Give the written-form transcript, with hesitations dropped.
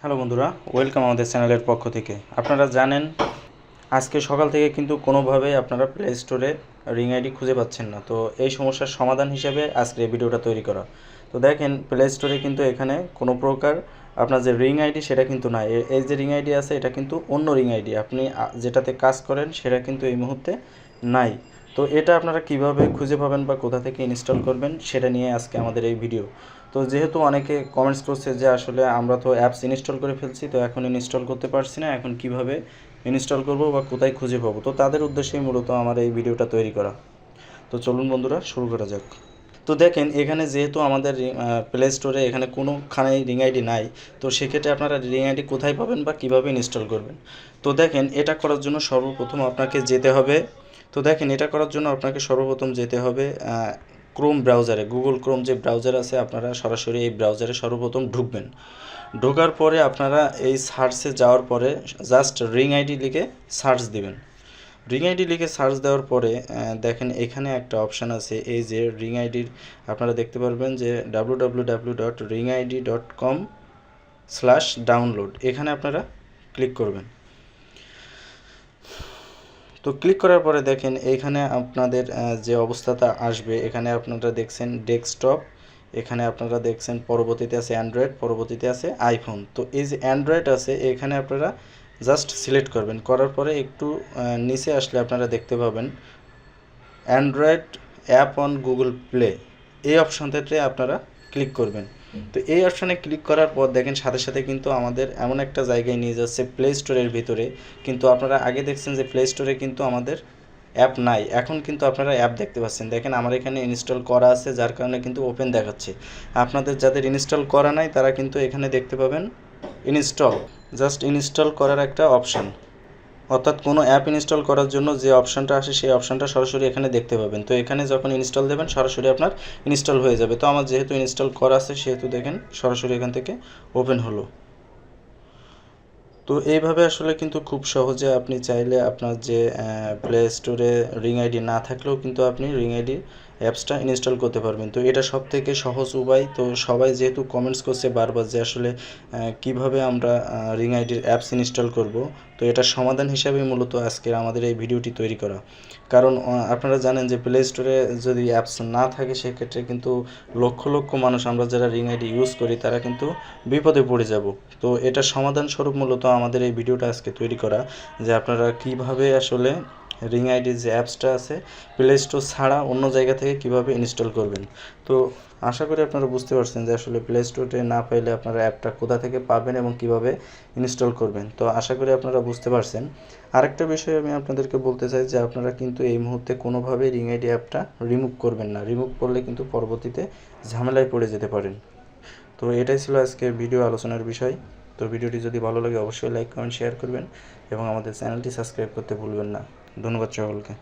Hello বন্ধুরা, welcome আমাদের চ্যানেলের পক্ষ থেকে। আপনারা জানেন আজকে সকাল থেকে কিন্তু কোনোভাবেই আপনারা প্লে স্টোরে রিং আইডি খুঁজে পাচ্ছেন না। তো এই সমস্যার সমাধান হিসেবে আজকে এই ভিডিওটা তৈরি করা। তো দেখেন প্লে স্টোরে কিন্তু এখানে কোনো প্রকার আপনার যে রিং আইডি সেটা কিন্তু নাই। এই যে রিং আইডি আছে এটা কিন্তু অন্য রিং আইডি, আপনি যেটাতে কাজ করেন সেটা কিন্তু এই মুহূর্তে নাই। তো এটা আপনারা কিভাবে খুঁজে পাবেন বা কোথা থেকে ইনস্টল করবেন সেটা নিয়ে আজকে আমাদের এই ভিডিও। তো যেহেতু অনেকে কমেন্টস করছে যে আসলে আমরা তো অ্যাপস ইনস্টল করে ফেলছি, তো এখন ইনস্টল করতে পারছি না, এখন কিভাবে ইনস্টল করব বা কোথায় খুঁজে পাবো, তো তাদের উদ্দেশ্যেই মূলত আমার এই ভিডিওটা তৈরি করা। তো চলুন বন্ধুরা শুরু করা যাক। তো দেখেন এখানে যেহেতু আমাদের প্লে স্টোরে এখানে কোনোখানেই রিং আইডি নাই, তো সেক্ষেত্রে আপনারা রিং আইডি কোথায় পাবেন বা কীভাবে ইনস্টল করবেন। তো দেখেন এটা করার জন্য সর্বপ্রথম আপনাকে যেতে হবে, যেতে হবে ক্রোম ব্রাউজারে। গুগল ক্রোম যে ব্রাউজার আছে, আপনারা সরাসরি এই ব্রাউজারে সর্বপ্রথম ঢুকবেন। ঢোকার পরে আপনারা এই সার্চে যাওয়ার পরে জাস্ট রিং আইডি লিখে সার্চ দিবেন। রিং আইডি লিখে সার্চ দেওয়ার পরে দেখেন এখানে একটা অপশান আছে, এই যে রিং আইডির আপনারা দেখতে পারবেন যে www.ringid.com/download, এখানে আপনারা ক্লিক করবেন। তো ক্লিক করার পরে দেখেন এইখানে আপনাদের যে অবস্থাটা আসবে, এখানে আপনারা দেখছেন ডেস্কটপ, এখানে আপনারা দেখছেন পরবর্তীতে আছে অ্যান্ড্রয়েড, পরবর্তীতে আছে আইফোন। তো এই যে অ্যান্ড্রয়েড আছে এখানে আপনারা জাস্ট সিলেক্ট করবেন। করার পরে একটু নিচে আসলে আপনারা দেখতে পাবেন Android app on Google play, এই অপশানটাতে আপনারা ক্লিক করবেন। তো এই অপশানে ক্লিক করার পর দেখেন সাথে সাথে কিন্তু আমাদের এমন একটা জায়গায় নিয়ে যাচ্ছে প্লে স্টোরের ভিতরে। কিন্তু আপনারা আগে দেখছেন যে প্লে স্টোরে কিন্তু আমাদের অ্যাপ নাই, এখন কিন্তু আপনারা অ্যাপ দেখতে পাচ্ছেন। দেখেন আমার এখানে ইনস্টল করা আছে, যার কারণে কিন্তু ওপেন দেখাচ্ছে। আপনাদের যাদের ইনস্টল করা নাই তারা কিন্তু এখানে দেখতে পাবেন ইনস্টল, জাস্ট ইনস্টল করার একটা অপশান, অর্থাৎ কোনো অ্যাপ ইনস্টল করার জন্য যে অপশানটা আসে সেই অপশানটা সরাসরি এখানে দেখতে পাবেন। তো এখানে যখন ইনস্টল দেবেন সরাসরি আপনার ইনস্টল হয়ে যাবে। তো আমার যেহেতু ইনস্টল করা আছে সেহেতু দেখেন সরাসরি এখান থেকে ওপেন হলো। তো এইভাবে আসলে কিন্তু খুব সহজে আপনি চাইলে আপনার যে প্লে স্টোরে রিং আইডি না থাকলেও কিন্তু আপনি রিং আইডি অ্যাপসটা ইনস্টল করতে পারবেন। তো এটা সবথেকে সহজ উপায়। তো সবাই যেহেতু কমেন্টস করছে বারবার যে আসলে কিভাবে আমরা রিং আইডির অ্যাপস ইনস্টল করব, তো এটার সমাধান হিসাবে মূলত আজকের আমাদের এই ভিডিওটি তৈরি করা। কারণ আপনারা জানেন যে প্লে স্টোরে যদি অ্যাপস না থাকে সেক্ষেত্রে কিন্তু লক্ষ লক্ষ মানুষ, আমরা যারা রিং আইডি ইউজ করি তারা কিন্তু বিপদে পড়ে যাব। তো এটার সমাধান স্বরূপ মূলত আমাদের এই ভিডিওটা আজকে তৈরি করা, যে আপনারা কিভাবে আসলে রিং আইডির যে অ্যাপসটা আছে প্লে স্টোর ছাড়া অন্য জায়গা থেকে কিভাবে ইনস্টল করবেন। তো আশা করি আপনারা বুঝতে পারছেন যে আসলে প্লে স্টোরে না পাইলে আপনারা অ্যাপটা কোথা থেকে পাবেন এবং কিভাবে ইনস্টল করবেন। তো আশা করি আপনারা বুঝতে পারছেন। আরেকটা বিষয় আমি আপনাদেরকে বলতে চাই যে আপনারা কিন্তু এই মুহূর্তে কোনোভাবেই রিং আইডি অ্যাপটা রিমুভ করবেন না। রিমুভ করলে কিন্তু পরবর্তীতে ঝামেলায় পড়ে যেতে পারেন। তো এটাই ছিল আজকের ভিডিও আলোচনার বিষয়। তো ভিডিওটি যদি ভালো লাগে অবশ্যই লাইক কমেন্ট শেয়ার করবেন এবং আমাদের চ্যানেলটি সাবস্ক্রাইব করতে ভুলবেন না। ধন্যবাদ সকলকে।